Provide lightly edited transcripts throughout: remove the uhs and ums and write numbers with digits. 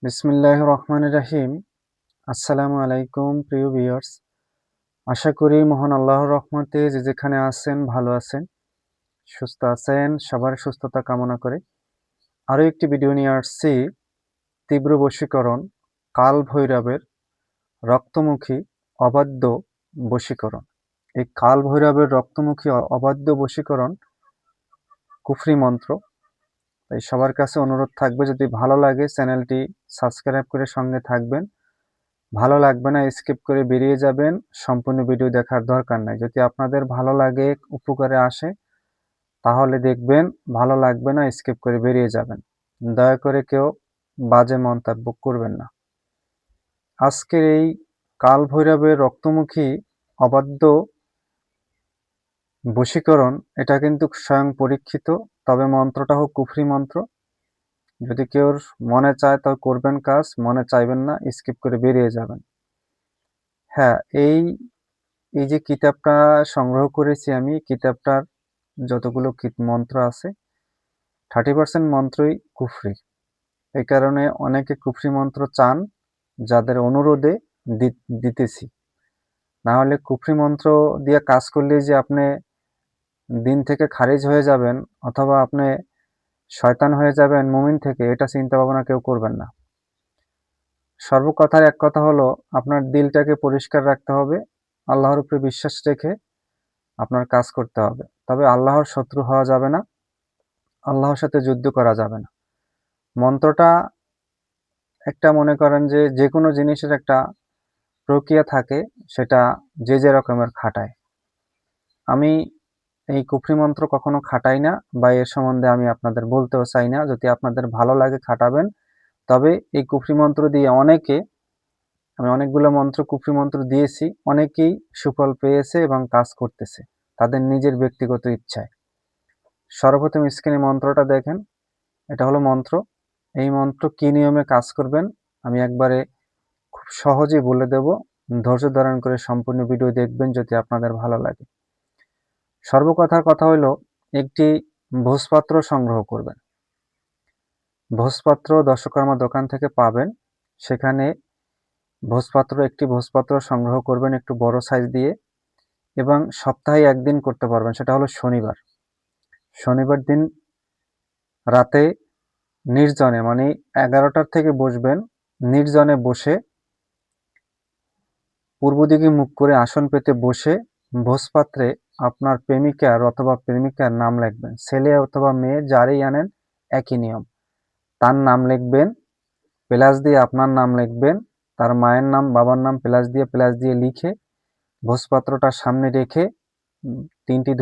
বিসমিল্লাহির রহমানির রহিম। আসসালামু আলাইকুম প্রিয় ভিউয়ার্স। আশা করি মহান আল্লাহর রহমতে যে যেখানে আছেন ভালো আছেন, সুস্থ আছেন। সবার সুস্থতা কামনা করে আরও একটি ভিডিও নিয়ে আসছি। তীব্র বশীকরণ, কাল ভৈরবের রক্তমুখী অবাধ্য বশীকরণ। এই কাল ভৈরবের রক্তমুখী অবাধ্য বশীকরণ কুফরি মন্ত্র। তাই সবার কাছে অনুরোধ থাকবে, যদি ভালো লাগে চ্যানেলটি সাবস্ক্রাইব করে সঙ্গে থাকবেন। ভালো লাগবে না স্কিপ করে বেরিয়ে যাবেন, সম্পূর্ণ ভিডিও দেখার দরকার নাই। যদি আপনাদের ভালো লাগে, উপকারে আসে, তাহলে দেখবেন। ভালো লাগবে না স্কিপ করে বেরিয়ে যাবেন। দয়া করে কেউ বাজে মন্তব্য করবেন না। আজকের এই কাল ভৈরবের রক্তমুখী অবাধ্য বশীকরণ, এটা কিন্তু স্বয়ং পরীক্ষিত। তবে মন্ত্রটা হোক কুফরি মন্ত্র। যদি কেউ মনে চায় তো করবেন কাজ, মনে চাইবেন না স্কিপ করে বেরিয়ে যাবেন। হ্যাঁ, এই এই যে কিতাবটা সংগ্রহ করেছি আমি, কিতাবটার যতগুলো মন্ত্র আছে 30% মন্ত্রই কুফরি। এই কারণে অনেকে কুফরি মন্ত্র চান, যাদের অনুরোধে দিতেছি। না হলে কুফরি মন্ত্র দিয়ে কাজ করলে যে আপনি দিন থেকে খারিজ হয়ে যাবেন অথবা আপনি শয়তান হয়ে যাবেন মুমিন থেকে, এটা চিন্তা ভাবনা কেউ করবেন না। সর্বকথার এক কথা হলো, আপনার দিলটাকে পরিষ্কার রাখতে হবে, আল্লাহর উপরে বিশ্বাস রেখে আপনার কাজ করতে হবে। তবে আল্লাহর শত্রু হওয়া যাবে না, আল্লাহর সাথে যুদ্ধ করা যাবে না। মন্ত্রটা একটা, মনে করেন যে যে কোনো জিনিসের একটা প্রক্রিয়া থাকে, সেটা যে যে রকমের খাটায়। আমি এই কুফরি মন্ত্র কখনো খাটাই না, বা এর সম্বন্ধে আমি আপনাদের বলতেও চাই না। যদি আপনাদের ভালো লাগে খাটাবেন। তবে এই কুফরি মন্ত্র দিয়ে আমি অনেকগুলো মন্ত্র কুফরি মন্ত্র দিয়েছি, অনেকেই সুফল পেয়েছে এবং কাজ করতেছে তাদের নিজের ব্যক্তিগত ইচ্ছায়। সর্বপ্রথম স্ক্রিনে মন্ত্রটা দেখেন, এটা হলো মন্ত্র। এই মন্ত্র কি নিয়মে কাজ করবেন আমি একবারে খুব সহজেই বলে দেব। ধৈর্য ধারণ করে সম্পূর্ণ ভিডিও দেখবেন যদি আপনাদের ভালো লাগে। সর্বকথার কথা হলো, একটি ভোজপাত্র সংগ্রহ করবেন। ভোজপাত্র দশকর্মা দোকান থেকে পাবেন। সেখানে একটি ভোজপাত্র সংগ্রহ করবেন একটু বড় সাইজ দিয়ে, এবং সপ্তাহে একদিন করতে পারবেন, সেটা হলো শনিবার। শনিবার দিন রাতে নির্জনে, মানে 11টার থেকে বসবেন। নির্জনে বসে পূর্ব দিকে মুখ করে আসন পেতে বসে ভোজপাত্রে আপনার প্রেমিকার অথবা প্রেমিকার নাম লিখবেন। ছেলে অথবা মেয়ে যারই আনেন একই নিয়ম। তার নাম লিখবেন, প্লাস দিয়ে আপনার নাম লিখবেন, তার মায়ের নাম বাবার নাম প্লাস দিয়ে লিখে ভোজপাত্রটার সামনে রেখে তিনটি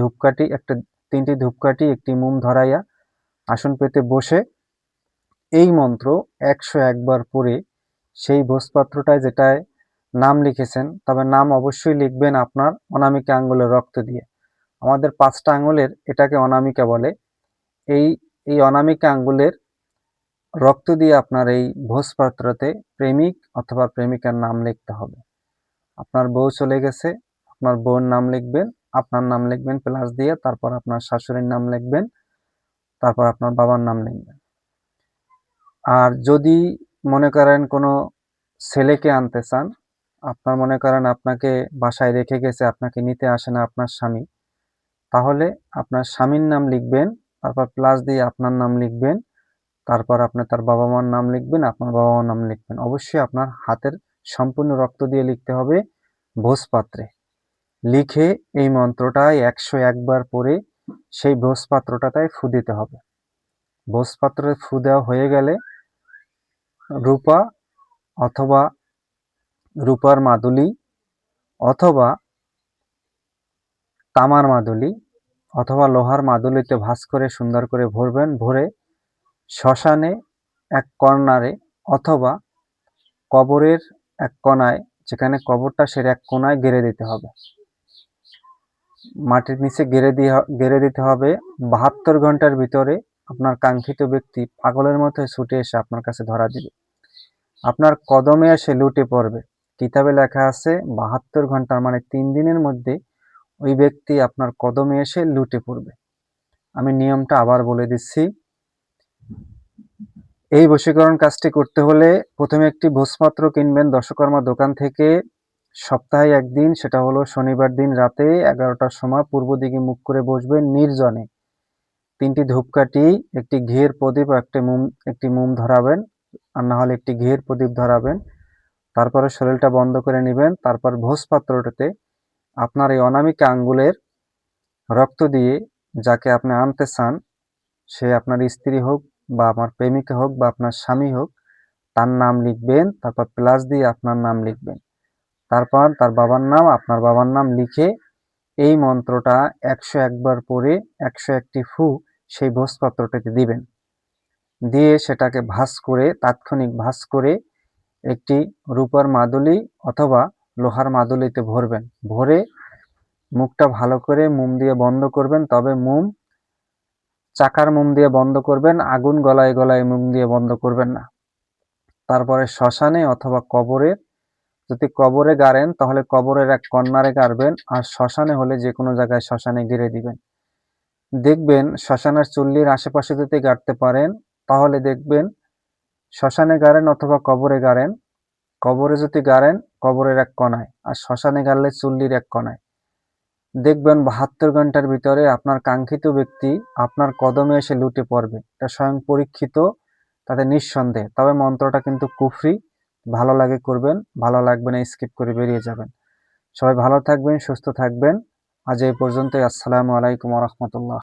ধূপকাঠি একটি মোম ধরাইয়া আসন পেতে বসে এই মন্ত্র 101 বার পড়ে সেই ভোজপাত্রটায় যেটায় নাম লিখেছেন, তবে নাম অবশ্যই লিখবেন আপনার অনামিকা আঙ্গুলের রক্ত দিয়ে। আমাদের 5টা আঙ্গুলের এটাকে অনামিকা বলে। এই এই অনামিকা আঙ্গুলের রক্ত দিয়ে আপনার এই ভোজপাত্রতে প্রেমিক অথবা প্রেমিকার নাম লিখতে হবে। আপনার বউ চলে গেছে, আপনার বউর নাম লিখবেন, আপনার নাম লিখবেন প্লাস দিয়ে, তারপর আপনার শাশুড়ির নাম লিখবেন, তারপর আপনার বাবার নাম লিখবেন। আর যদি মনে করেন কোনো ছেলেকে আনতে চান, আপনার মনে করেন আপনাকে বাসায় রেখে গেছে, আপনাকে নিতে আসে না আপনার স্বামী, তাহলে আপনার স্বামীর নাম লিখবেন, তারপর প্লাস দিয়ে আপনার নাম লিখবেন, তারপর আপনি তার বাবা মার নাম লিখবেন, আপনার বাবা মার নাম লিখবেন। অবশ্যই আপনার হাতের সম্পূর্ণ রক্ত দিয়ে লিখতে হবে ভোজপাত্রে। লিখে এই মন্ত্রটায় 101 বার পড়ে সেই ভোজপাত্রটায় ফু দিতে হবে। ভোজপাত্রে ফু দেওয়া হয়ে গেলে রূপা অথবা রূপার মাদুলি অথবা তামার মাদুলি অথবা লোহার মাদুলিতে ভাঁজ করে সুন্দর করে ভরবেন। ভরে শ্মশানে এক কর্নারে অথবা কবরের এক কোনায়, যেখানে কবরটা সের এক কোনায় গেড়ে দিতে হবে। মাটির নিচে গেড়ে দিতে হবে। 72 ঘন্টার ভিতরে আপনার কাঙ্ক্ষিত ব্যক্তি পাগলের মতো ছুটে এসে আপনার কাছে ধরা দিবে, আপনার কদমে এসে লুটে পড়বে। কিতাবে লেখা আছে 72 ঘন্টার মানে 3 দিনের মধ্যে ওই ব্যক্তি আপনার কদমে এসে লুটে পড়বে। আমি নিয়মটা আবার বলে দিচ্ছি। এই বশীকরণ কাজটি করতে হলে প্রথমে একটি ভোজপাত্র কিনবেন দশকর্মা দোকান থেকে। সপ্তাহে একদিন, সেটা হলো শনিবার দিন রাতে 11টার সময় পূর্ব দিকে মুখ করে বসবেন নির্জনে। 3টি ধূপকাঠি, একটি ঘিয়ের প্রদীপ, একটি মোম ধরাবেন, আর না হলে একটি ঘিয়ের প্রদীপ ধরাবেন। তারপরে শরীরটা বন্ধ করে নেবেন। তারপর ভোজপাত্রটাতে আপনার এই অনামিকা আঙ্গুলের রক্ত দিয়ে যাকে আপনি আনতে চান, সে আপনার স্ত্রী হোক বা আমার প্রেমিকা হোক বা আপনার স্বামী হোক, তার নাম লিখবেন। তারপর প্লাস দিয়ে আপনার নাম লিখবেন। তারপর তার বাবার নাম, আপনার বাবার নাম লিখে এই মন্ত্রটা 101 বার পড়ে 101টি ফু সেই ভোজপাত্রটাতে দিবেন। দিয়ে সেটাকে তাৎক্ষণিক ভাঁজ করে একটি রূপার মাদুলি অথবা লোহার মাদুলিতে ভরবেন। ভরে মুখটা ভালো করে মোম দিয়ে বন্ধ করবেন। তবে চাকার মোম দিয়ে বন্ধ করবেন, আগুন গলায় গলায় মোম দিয়ে বন্ধ করবেন না। তারপরে শ্মশানে অথবা যদি কবরে গাড়েন তাহলে কবরের এক কর্নারে গাড়বেন, আর শ্মশানে হলে যে কোনো জায়গায় শ্মশানে গেড়ে দিবেন। দেখবেন শ্মশানের চুল্লির আশেপাশে যদি গাড়তে পারেন তাহলে দেখবেন, শ্মশানে গাড়েন অথবা কবরে গাড়েন, কবরে যদি গাড়েন কবরের এক কোণায়, আর শ্মশানে গাড়লে চুল্লির এক কোণায়, দেখবেন 72 ঘন্টার ভিতরে আপনার কাঙ্ক্ষিত ব্যক্তি আপনার কদমে এসে লুটে পড়বে। এটা স্বয়ং পরীক্ষিত, তাতে নিঃসন্দেহে। তবে মন্ত্রটা কিন্তু কুফরি। ভালো লাগে করবেন, ভালো লাগবে না স্কিপ করে বেরিয়ে যাবেন। সবাই ভালো থাকবেন, সুস্থ থাকবেন। আজ এই পর্যন্তই। আসসালামু আলাইকুম ওয়া রাহমাতুল্লাহ।